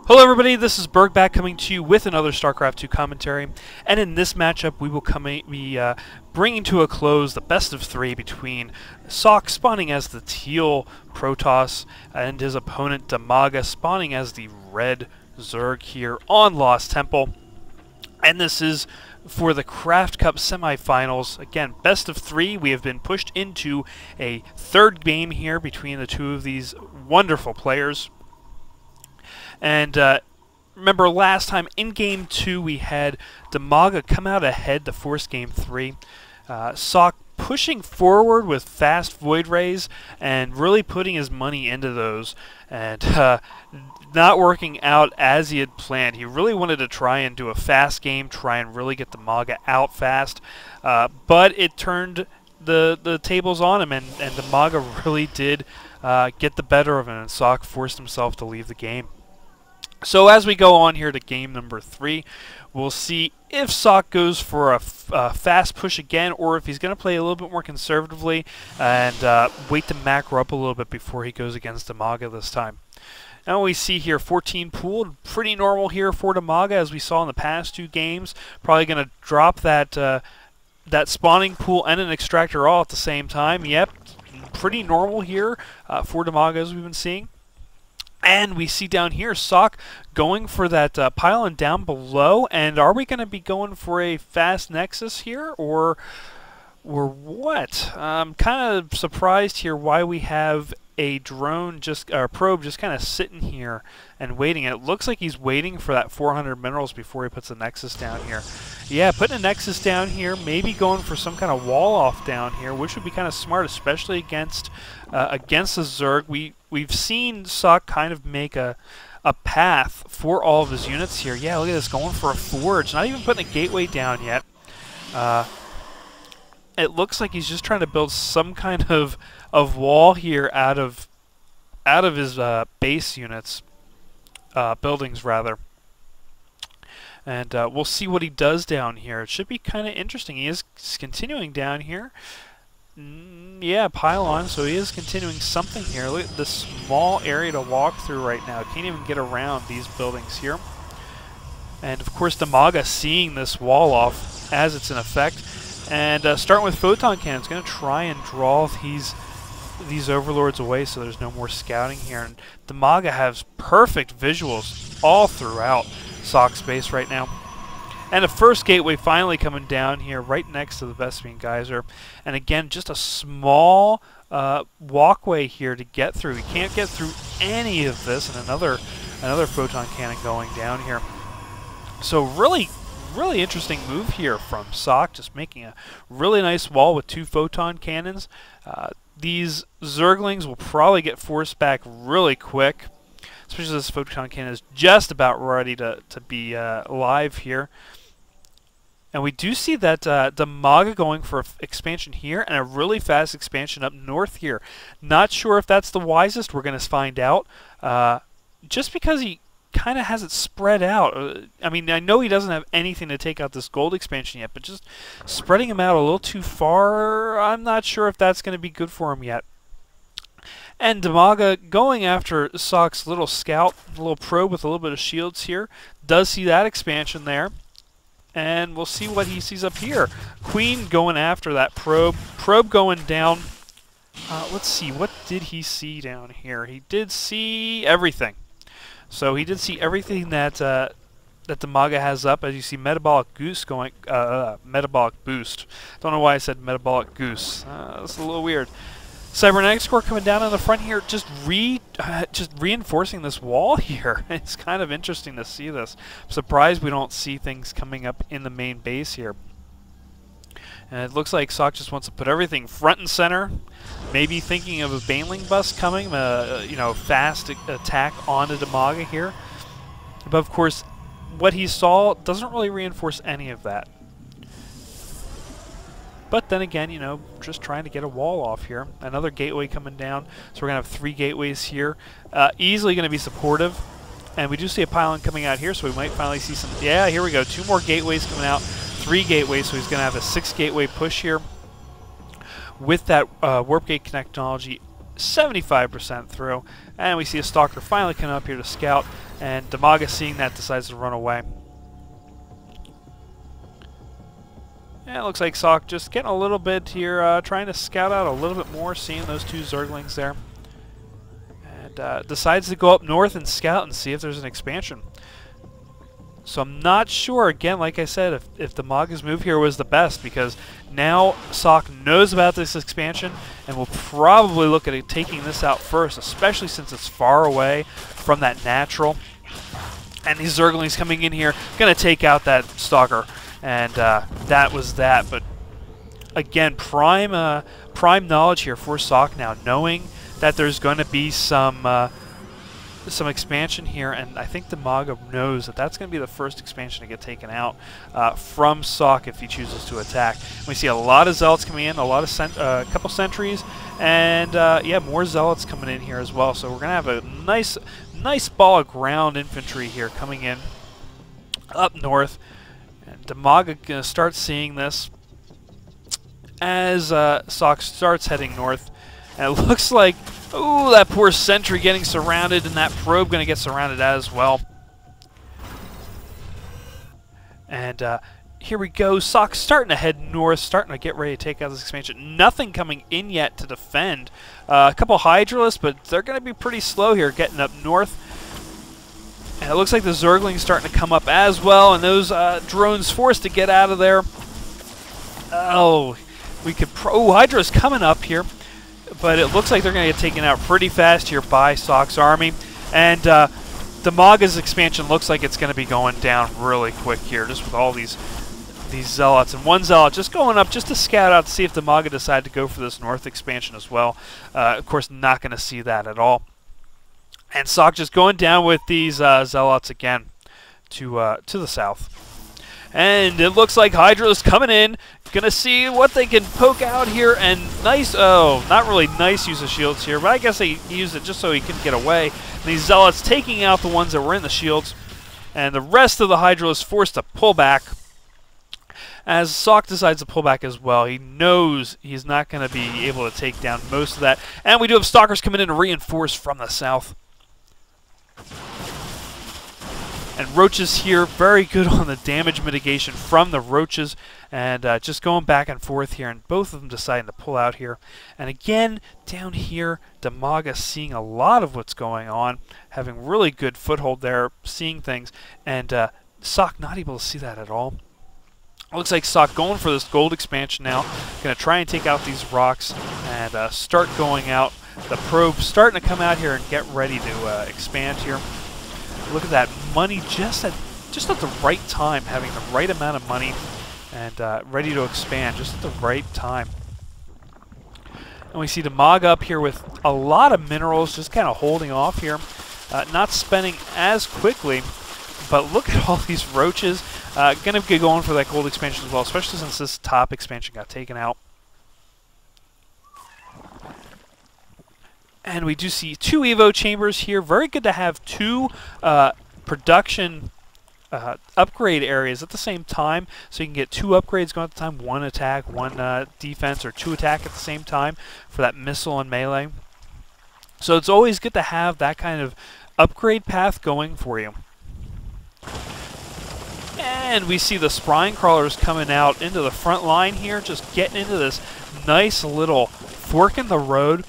Hello everybody, this is Burgback coming to you with another Starcraft 2 commentary, and in this matchup we will be bringing to a close the best of three between Socke spawning as the teal Protoss and his opponent Dimaga spawning as the red Zerg here on Lost Temple. And this is for the Craft Cup semifinals. Again, best of three. We have been pushed into a third game here between the two of these wonderful players. And remember last time in Game 2 we had Dimaga come out ahead to force Game 3. Socke pushing forward with fast Void Rays and really putting his money into those. And not working out as he had planned. He really wanted to try and do a fast game, try and really get Dimaga out fast. But it turned the tables on him, and Dimaga really did get the better of him, and Socke forced himself to leave the game. So as we go on here to game number 3, we'll see if Socke goes for a fast push again, or if he's going to play a little bit more conservatively and wait to macro up a little bit before he goes against Dimaga this time. Now we see here 14 pooled, pretty normal here for Dimaga as we saw in the past 2 games. Probably going to drop that that spawning pool and an extractor all at the same time. Yep, pretty normal here for Dimaga as we've been seeing. And we see down here Socke going for that pylon down below. And are we going to be going for a fast nexus here, or what? I'm kind of surprised here why we have a drone probe just kind of sitting here and waiting. It looks like he's waiting for that 400 minerals before he puts a nexus down here. Yeah, putting a nexus down here, maybe going for some kind of wall off down here, which would be kind of smart, especially against the Zerg. We've seen Socke kind of make a path for all of his units here. Yeah, look at this, going for a forge, not even putting a gateway down yet. It looks like he's just trying to build some kind of wall here out of his base units, buildings rather. And we'll see what he does down here. It should be kind of interesting. He is continuing down here. Yeah, pylon, so he is continuing something here. Look at the small area to walk through right now. Can't even get around these buildings here. And of course Dimaga seeing this wall off as it's in effect. And starting with photon cannons, going to try and draw these overlords away so there's no more scouting here. And Dimaga has perfect visuals all throughout Socke's base right now. And the first gateway finally coming down here right next to the Vespian Geyser. And again, just a small walkway here to get through. You can't get through any of this, and another photon cannon going down here. So really interesting move here from Socke, just making a really nice wall with 2 photon cannons. These Zerglings will probably get forced back really quick, especially as this photon cannon is just about ready to be live here. And we do see that Dimaga going for expansion here and a really fast expansion up north here. Not sure if that's the wisest. We're going to find out. Just because he kind of has it spread out. I mean, I know he doesn't have anything to take out this gold expansion yet, but just spreading him out a little too far, I'm not sure if that's going to be good for him yet. And Dimaga going after Socke's little scout, little probe with a little bit of shields here. Does see that expansion there. And we'll see what he sees up here. Queen going after that probe. Probe going down. Let's see, what did he see down here? He did see everything. So he did see everything that that Dimaga has up. As you see, metabolic boost going. Metabolic boost. Don't know why I said metabolic goose. That's a little weird. Cybernetics core coming down on the front here, just reinforcing this wall here. It's kind of interesting to see this. I'm surprised we don't see things coming up in the main base here. And it looks like Socke just wants to put everything front and center. Maybe thinking of a Baneling bust coming, you know, fast attack onto Dimaga here. But of course, what he saw doesn't really reinforce any of that. But then again, you know, just trying to get a wall off here. Another gateway coming down. So we're going to have 3 gateways here. Easily going to be supportive. And we do see a pylon coming out here, so we might finally see some... Yeah, here we go. 2 more gateways coming out. 3 gateways, so he's going to have a 6 gateway push here. With that warp gate technology 75% through. And we see a Stalker finally coming up here to scout, and Dimaga, seeing that, decides to run away. And it looks like Socke just getting a little bit here, trying to scout out a little bit more, seeing those two Zerglings there. And decides to go up north and scout and see if there's an expansion. So I'm not sure, again, like I said, if Dimaga's move here was the best, because now Socke knows about this expansion and will probably look at taking this out first, especially since it's far away from that natural. And these Zerglings coming in here, going to take out that Stalker. And that was that. But again, prime knowledge here for Socke now, knowing that there's going to be some expansion here, and I think Dimaga knows that that's going to be the first expansion to get taken out from Socke if he chooses to attack. We see a lot of Zealots coming in, a lot of couple sentries, and yeah, more Zealots coming in here as well. So we're going to have a nice ball of ground infantry here coming in up north. And Dimaga going to start seeing this as Socke starts heading north. And it looks like, ooh, that poor sentry getting surrounded, and that probe going to get surrounded as well. And here we go. Socke starting to head north, starting to get ready to take out this expansion. Nothing coming in yet to defend. A couple Hydralisks, but they're going to be pretty slow here getting up north. And it looks like the Zergling's starting to come up as well, and those drones forced to get out of there. Oh, we could... Hydra's coming up here. But it looks like they're going to get taken out pretty fast here by Socke's army. And Dimaga's expansion looks like it's going to be going down really quick here, just with all these Zealots. And one Zealot just going up just to scout out to see if Dimaga decided to go for this north expansion as well. Of course, not going to see that at all. And Socke just going down with these Zealots again to the south. And it looks like Hydra's coming in, gonna see what they can poke out here, and nice, oh, not really nice use of shields here, but I guess they used it just so he couldn't get away. And these Zealots taking out the ones that were in the shields, and the rest of the Hydra is forced to pull back. As Socke decides to pull back as well, he knows he's not gonna be able to take down most of that. And we do have Stalkers coming in to reinforce from the south. And Roaches here, very good on the damage mitigation from the Roaches, and just going back and forth here, and both of them deciding to pull out here. And again, down here, Dimaga seeing a lot of what's going on, having really good foothold there, seeing things, and Socke not able to see that at all. Looks like Socke going for this gold expansion now, going to try and take out these rocks and start going out. The probe starting to come out here and get ready to expand here. Look at that money just at the right time, having the right amount of money and ready to expand just at the right time. And we see Dimaga up here with a lot of minerals, just kind of holding off here, not spending as quickly. But look at all these Roaches, going to be going for that gold expansion as well, especially since this top expansion got taken out. And we do see 2 Evo chambers here. Very good to have 2 production upgrade areas at the same time, so you can get 2 upgrades going at the time, 1 attack, 1 defense, or 2 attack at the same time for that missile and melee. So it's always good to have that kind of upgrade path going for you. And we see the Spine Crawlers coming out into the front line here, just getting into this nice little fork in the road.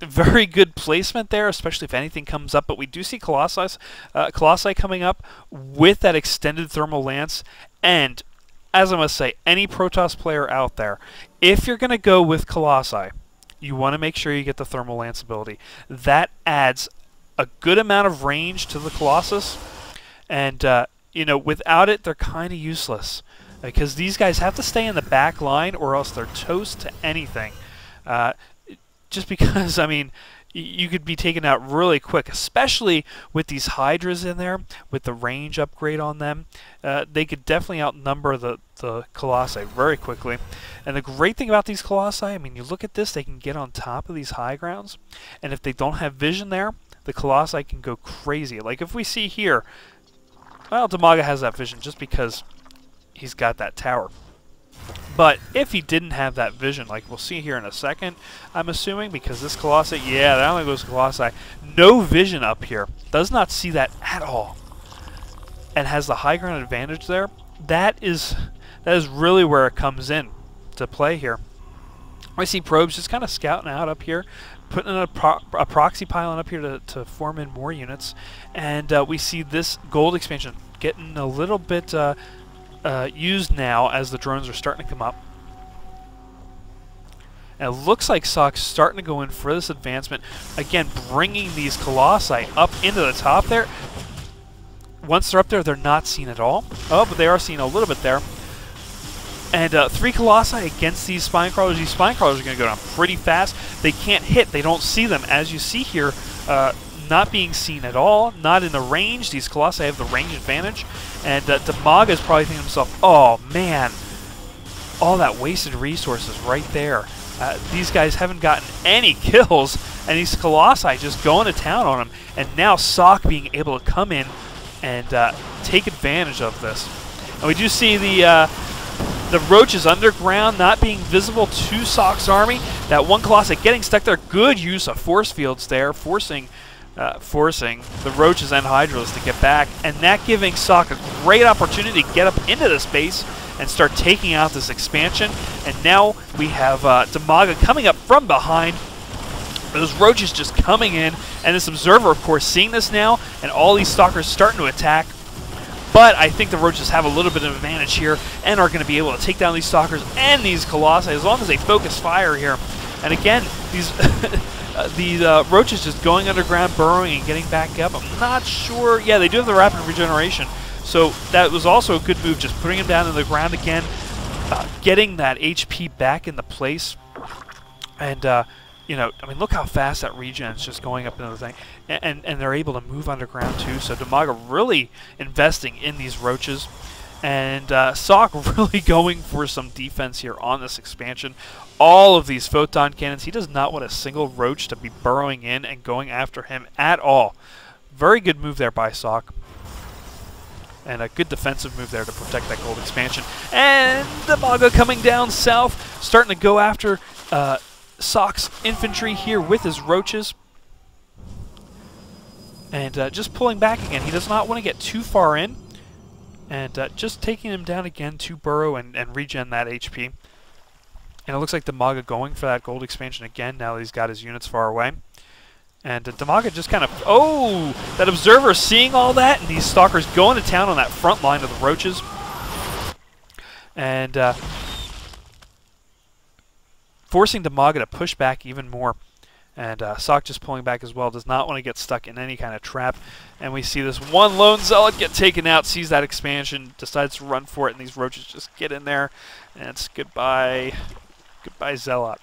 Very good placement there, especially if anything comes up. But we do see Colossi coming up with that extended thermal lance. And as I must say, any Protoss player out there, if you're going to go with Colossi, you want to make sure you get the thermal lance ability. That adds a good amount of range to the Colossus. And, you know, without it, they're kind of useless. Because these guys have to stay in the back line or else they're toast to anything. Just because, I mean, you could be taken out really quick, especially with these Hydras in there, with the range upgrade on them. They could definitely outnumber the Colossi very quickly. And the great thing about these Colossi, I mean, you look at this, they can get on top of these high grounds, and if they don't have vision there, the Colossi can go crazy. Like if we see here, well, Dimaga has that vision just because he's got that tower. But if he didn't have that vision, like we'll see here in a second, I'm assuming, because this Colossi, yeah, that only goes Colossi, no vision up here, does not see that at all, and has the high ground advantage there. That is really where it comes in to play here. I see probes just kind of scouting out up here, putting in a proxy pylon up here to form in more units, and we see this gold expansion getting a little bit used now as the drones are starting to come up. And it looks like Socke's starting to go in for this advancement. Again, bringing these Colossi up into the top there. Once they're up there, they're not seen at all. Oh, but they are seen a little bit there. And 3 Colossi against these Spine Crawlers. These Spine Crawlers are going to go down pretty fast. They can't hit. They don't see them. As you see here, not being seen at all. Not in the range. These Colossi have the range advantage. And Dimaga is probably thinking to himself, oh, man, all that wasted resources right there. These guys haven't gotten any kills, and these Colossi just going to town on them. And now Socke being able to come in and take advantage of this. And we do see the roaches underground not being visible to Socke's army. That one Colossi getting stuck there. Good use of force fields there, forcing the roaches and Hydras to get back, and that giving Socke a great opportunity to get up into this base and start taking out this expansion. And now we have Dimaga coming up from behind. Those roaches just coming in, and this observer, of course, seeing this now, and all these stalkers starting to attack. But I think the roaches have a little bit of advantage here and are going to be able to take down these stalkers and these Colossi as long as they focus fire here. And again, these the roaches just going underground, burrowing, and getting back up. I'm not sure. Yeah, they do have the rapid regeneration. So that was also a good move, just putting them down in the ground again, getting that HP back into place. And, you know, I mean, look how fast that regen is just going up into the thing. And they're able to move underground, too. So Dimaga really investing in these roaches. And Socke really going for some defense here on this expansion. All of these photon cannons. He does not want a single roach to be burrowing in and going after him at all. Very good move there by Socke. And a good defensive move there to protect that gold expansion. And Dimaga coming down south, starting to go after Socke's infantry here with his roaches. And just pulling back again. He does not want to get too far in. And just taking him down again to burrow and regen that HP. And it looks like Dimaga going for that gold expansion again now that he's got his units far away. And Dimaga just kind of... Oh! That observer seeing all that, and these stalkers going to town on that front line of the roaches. And forcing Dimaga to push back even more. And Socke just pulling back as well. Does not want to get stuck in any kind of trap. And we see this one lone zealot get taken out, sees that expansion, decides to run for it, and these roaches just get in there. And it's goodbye. Goodbye, zealot.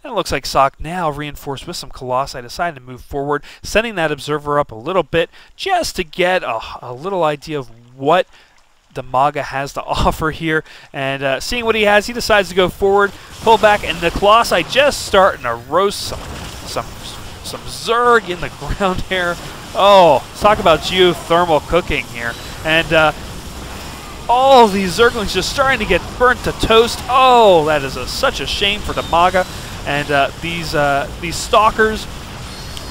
And it looks like Socke now reinforced with some Colossi decided to move forward, sending that observer up a little bit just to get a little idea of what Dimaga has to offer here. And seeing what he has, he decides to go forward, pull back, and the Colossi just starting to roast some Zerg in the ground here. Oh, talk about geothermal cooking here. And all these Zerglings just starting to get burnt to toast. Oh, that is such a shame for Dimaga. And these stalkers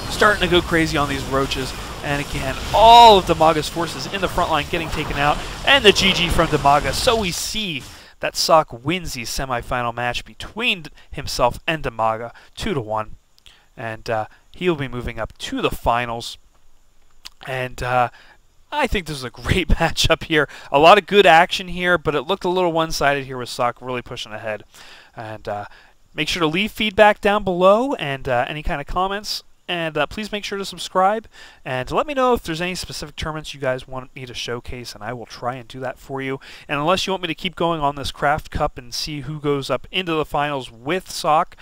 starting to go crazy on these roaches. And again, all of Dimaga's forces in the front line getting taken out. And the GG from Dimaga. So we see that Socke wins the semifinal match between himself and Dimaga 2-1. And he'll be moving up to the finals. And I think this is a great matchup here. A lot of good action here, but it looked a little one-sided here with Socke really pushing ahead. And make sure to leave feedback down below and any kind of comments. And please make sure to subscribe. And let me know if there's any specific tournaments you guys want me to showcase, and I will try and do that for you. And unless you want me to keep going on this Craft Cup and see who goes up into the finals with Socke,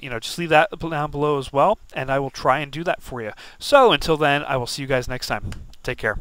you know, just leave that down below as well, and I will try and do that for you. So until then, I will see you guys next time. Take care.